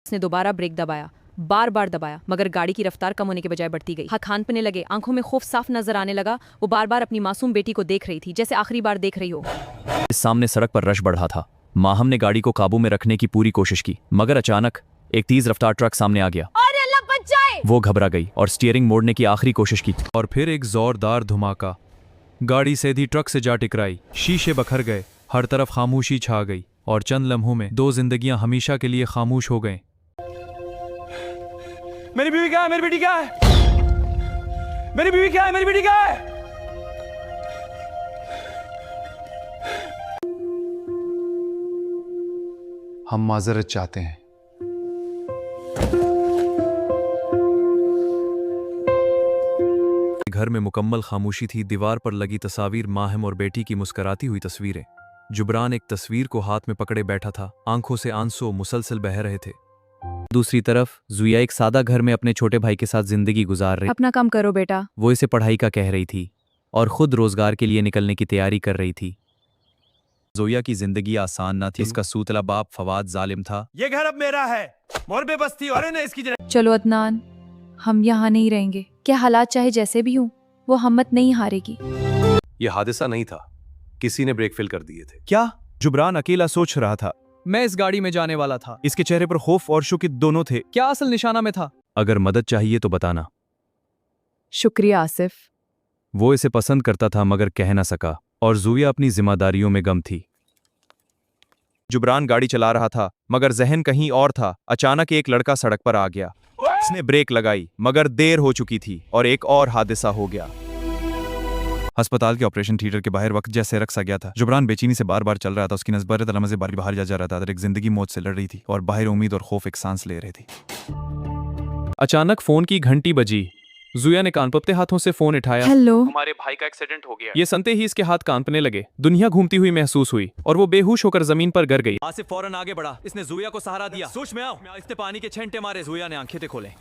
उसने दोबारा ब्रेक दबाया, बार बार दबाया, मगर गाड़ी की रफ्तार कम होने के बजाय बढ़ती गई। हाथ खानपने लगे, आंखों में खौफ साफ नजर आने लगा। वो बार बार अपनी मासूम बेटी को देख रही थी, जैसे आखिरी बार देख रही हो। इस सामने सड़क पर रश बढ़ा था। माहम ने गाड़ी को काबू में रखने की पूरी कोशिश की, मगर अचानक एक तेज रफ्तार ट्रक सामने आ गया। अरे अल्लाह बचाए! वो घबरा गई और स्टीयरिंग मोड़ने की आखिरी कोशिश की। और फिर एक जोरदार धमाका। गाड़ी सीधी ट्रक से जा टकराई, शीशे बखर गए, हर तरफ खामोशी छा गई और चंद लम्हों में दो जिंदगियां हमेशा के लिए खामोश हो गए। मेरी बीवी क्या है? मेरी बेटी क्या है? मेरी बीवी क्या है? मेरी बेटी क्या है? हम माजरत चाहते हैं। घर में मुकम्मल खामोशी थी। दीवार पर लगी तस्वीर माहिम और बेटी की मुस्कराती हुई तस्वीरें। जुबरान एक तस्वीर को हाथ में पकड़े बैठा था, आंखों से आंसू मुसलसल बह रहे थे। दूसरी तरफ जुया एक सादा घर में अपने छोटे भाई के साथ जिंदगी गुजार रही। अपना काम करो बेटा। वो इसे पढ़ाई का कह रही थी और खुद रोजगार के लिए निकलने की तैयारी कर रही थी। जोया की जिंदगी आसान न थी। इसका सूतला बाप फवाद जालिम था। ये घर अब मेरा है। मोरबे बस्ती और ने इसकी जगह। चलो अदनान, हम यहाँ नहीं रहेंगे। क्या हालात चाहे जैसे भी हों, वो हिम्मत नहीं हारेगी। यह हादसा नहीं था, किसी ने ब्रेक फेल कर दिए थे। क्या? जुबरान अकेला सोच रहा था। मैं इस गाड़ी में जाने वाला था। इसके चेहरे पर खौफ और शुक्र दोनों थे। क्या असल निशाना में था? अगर मदद चाहिए तो बताना। शुक्रिया आसिफ। वो इसे पसंद करता था मगर कह ना सका, और जुया अपनी जिम्मेदारियों में गम थी। जुबरान गाड़ी चला रहा था मगर जहन कहीं और था। अचानक एक लड़का सड़क पर आ गया। उसने ब्रेक लगाई मगर देर हो चुकी थी और एक और हादसा हो गया। अस्पताल के ऑपरेशन थिएटर के बाहर वक्त जैसे रख सा गया था। जुबरान बेचैनी से बार बार चल रहा था। उसकी नज़र तलम से बाहर जा रहा था। एक जिंदगी मौत से लड़ रही थी और बाहर उम्मीद और खौफ एक सांस ले रही थी। अचानक फोन की घंटी बजी। जुया ने कानपते हाथों से फोन उठाया। हेलो। हमारे भाई का एक्सीडेंट हो गया। ये सुनते ही इसके हाथ कांपने लगे। दुनिया घूमती हुई महसूस हुई और वो बेहोश होकर जमीन पर गिर गई। आसिफ फौरन आगे बढ़ा। इसने जुया को सहारा दिया। सोच में आओ। इसने पानी के छेंटे मारे। जुया ने आंखें खोले।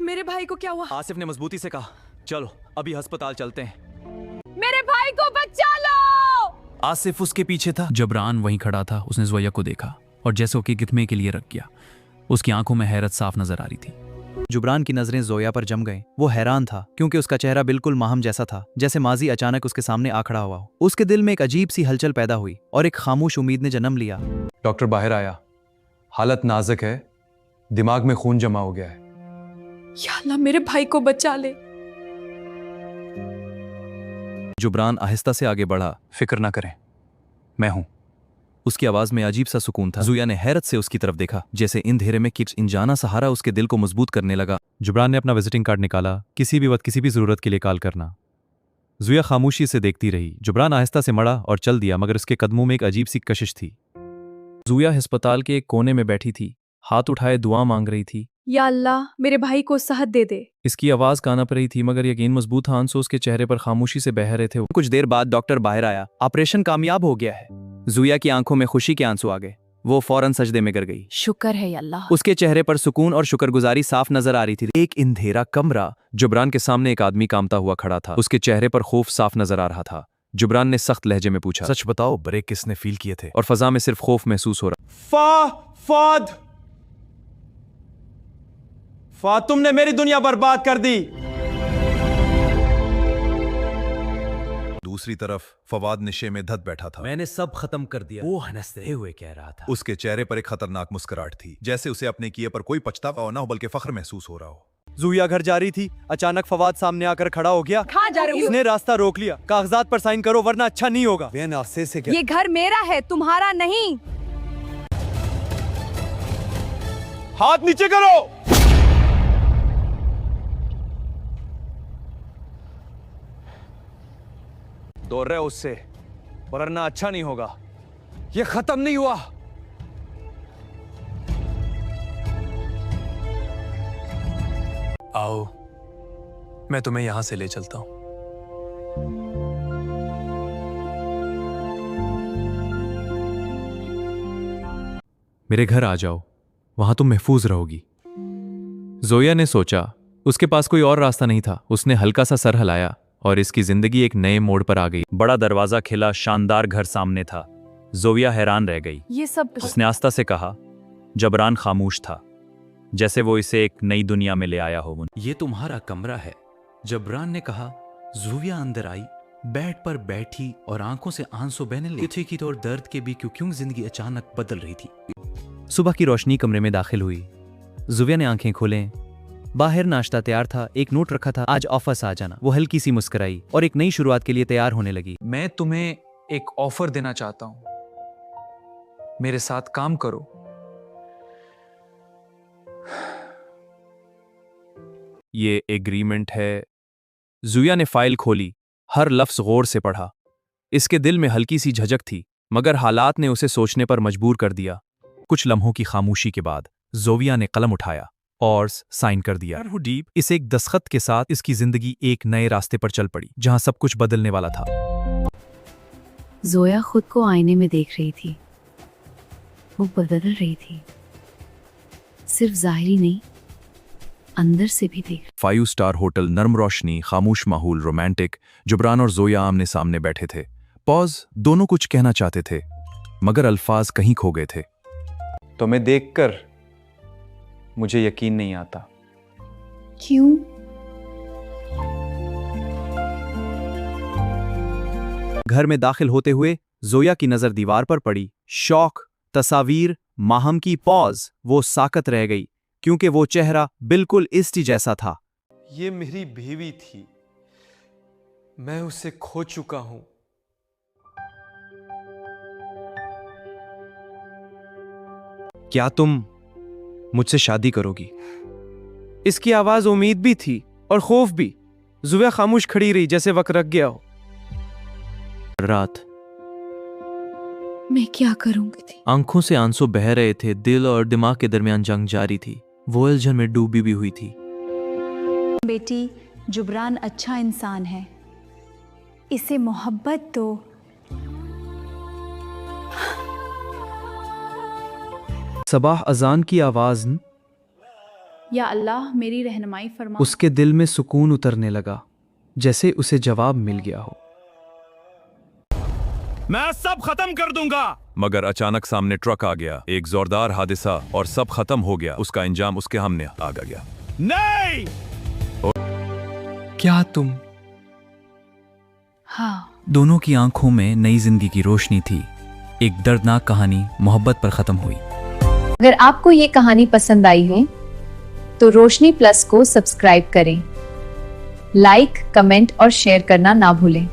मेरे भाई को क्या हुआ? आसिफ ने मजबूती से कहा, चलो अभी अस्पताल चलते हैं। मेरे भाई को बचा लो। आसिफ उसके पीछे था। जबरान वहीं खड़ा था। उसने जोया को देखा और जैसे उसके गितमे के लिए रख गया। उसकी आंखों में हैरत साफ नजर आ रही थी। जुबरान की नजरें जोया पर जम गईं। वो हैरान था क्योंकि उसका चेहरा बिल्कुल माहम जैसा था, जैसे माजी अचानक उसके सामने आ खड़ा हुआ हो। उसके दिल में एक अजीब सी हलचल पैदा हुई और एक खामोश उम्मीद ने जन्म लिया। डॉक्टर बाहर आया। हालत नाजुक है, दिमाग में खून जमा हो गया है। या अल्लाह, मेरे भाई को बचा ले। जुबरान आहिस्ता से आगे बढ़ा। फिक्र ना करें, मैं हूं। उसकी आवाज में अजीब सा सुकून था। जुया ने हैरत से उसकी तरफ देखा, जैसे इन अंधेरे में किच इंजाना सहारा उसके दिल को मजबूत करने लगा। जुबरान ने अपना विजिटिंग कार्ड निकाला। किसी भी वक्त किसी भी जरूरत के लिए कॉल करना। जुया खामोशी से देखती रही। जुबरान आहिस्ता से मड़ा और चल दिया, मगर उसके कदमों में एक अजीब सी कशिश थी। जुया अस्पताल के एक कोने में बैठी थी, हाथ उठाए दुआ मांग रही थी। या अल्लाह, मेरे भाई को सेहत दे दे। इसकी आवाज कानप रही थी मगर यकीन मजबूत था। आंसू उसके चेहरे पर खामोशी से बह रहे थे। कुछ देर बाद डॉक्टर बाहर आया। ऑपरेशन कामयाब हो गया है। जुया की आंखों में खुशी के आंसू आ गए। वो फौरन सजदे में गिर गई। शुक्र है या अल्लाह। उसके चेहरे पर सुकून और शुक्रगुजारी साफ नजर आ रही थी। एक अंधेरा कमरा। जुबरान के सामने एक आदमी कांपता हुआ खड़ा था। उसके चेहरे पर खौफ साफ नजर आ रहा था। जुबरान ने सख्त लहजे में पूछा, सच बताओ, ब्रेक किसने फील किए थे? और फजा में सिर्फ खौफ महसूस हो रहा। फाद, तुमने मेरी दुनिया बर्बाद कर दी। दूसरी तरफ फवाद नशे में धत बैठा था। मैंने सब खत्म कर दिया, वो हंसते हुए कह रहा था। उसके चेहरे पर एक खतरनाक मुस्कुराहट थी, जैसे उसे अपने किए पर कोई पछतावा ना हो बल्कि फख्र महसूस हो रहा हो। जुया घर जा रही थी। अचानक फवाद सामने आकर खड़ा हो गया। कहाँ जा रही हो? उसने रास्ता रोक लिया। कागजात पर साइन करो वरना अच्छा नहीं होगा। ये घर मेरा है, तुम्हारा नहीं। हाथ नीचे करो। दौड़ रहे हो उससे, वरना अच्छा नहीं होगा। ये खत्म नहीं हुआ। आओ, मैं तुम्हें यहां से ले चलता हूं। मेरे घर आ जाओ, वहां तुम महफूज रहोगी। जोया ने सोचा उसके पास कोई और रास्ता नहीं था। उसने हल्का सा सर हिलाया और इसकी जिंदगी एक नए मोड़ पर आ गई। बड़ा दरवाजा खिला, शानदार घर सामने था। जोया हैरान रह गई। ये सब उसने आस्था से कहा। जबरान खामोश था। जैसे वो इसे एक नई दुनिया में ले आया हो। ये तुम्हारा कमरा है। जबरान ने कहा। ज़ुविया अंदर आई, बेड पर बैठी और आंखों से आंसू बहने लगे थे कि और दर्द के भी क्यों जिंदगी अचानक बदल रही थी। सुबह की रोशनी कमरे में दाखिल हुई। जुविया ने आंखें खोलें। बाहर नाश्ता तैयार था, एक नोट रखा था, आज ऑफिस आ जाना। वो हल्की सी मुस्कुराई और एक नई शुरुआत के लिए तैयार होने लगी। मैं तुम्हें एक ऑफर देना चाहता हूं, मेरे साथ काम करो। ये एग्रीमेंट है। जुया ने फाइल खोली, हर लफ्ज गौर से पढ़ा। इसके दिल में हल्की सी झिझक थी, मगर हालात ने उसे सोचने पर मजबूर कर दिया। कुछ लम्हों की खामोशी के बाद जोविया ने कलम उठाया और साइन कर दिया। इस एक दस्तखत के साथ इसकी जिंदगी एक नए रास्ते पर चल पड़ी, जहां सब कुछ बदलने वाला था। जोया खुद को आईने में देख रही थी। वो बदल रही थी, सिर्फ जाहिरी नहीं, अंदर से भी देख। 5 स्टार होटल, नर्म रोशनी, खामोश माहौल, रोमांटिक। जुबरान और जोया आमने सामने बैठे थे। पॉज, दोनों कुछ कहना चाहते थे, मगर अल्फाज कहीं खो गए थे। तुम्हें देखकर मुझे यकीन नहीं आता। क्यों? घर में दाखिल होते हुए जोया की नजर दीवार पर पड़ी। शौक, तस्वीर, माहम की। पॉज, वो साकत रह गई क्योंकि वो चेहरा बिल्कुल इस्टी जैसा था। ये मेरी बीवी थी, मैं उसे खो चुका हूं। क्या तुम मुझसे शादी करोगी? इसकी आवाज उम्मीद भी थी और खौफ भी। जुविया खामोश खड़ी रही, जैसे वक्त रख गया हो। रात मैं क्या करूंगी थी? आंखों से आंसू बह रहे थे, दिल और दिमाग के दरमियान जंग जारी थी। वो उलझन में डूबी भी हुई थी। बेटी, जुबरान अच्छा इंसान है, इसे मोहब्बत दो। सबाह अजान की आवाज या अल्लाह, मेरी रहनुमाई फरमा। उसके दिल में सुकून उतरने लगा, जैसे उसे जवाब मिल गया हो। मैं सब खत्म कर दूंगा। मगर अचानक सामने ट्रक आ गया, एक जोरदार हादसा, और सब खत्म हो गया। उसका इंजाम उसके हमने आ गया। नहीं! क्या तुम? हाँ। दोनों की आंखों में नई जिंदगी की रोशनी थी। एक दर्दनाक कहानी मोहब्बत पर खत्म हुई। अगर आपको ये कहानी पसंद आई है तो रोशनी प्लस को सब्सक्राइब करें, लाइक, कमेंट और शेयर करना ना भूलें।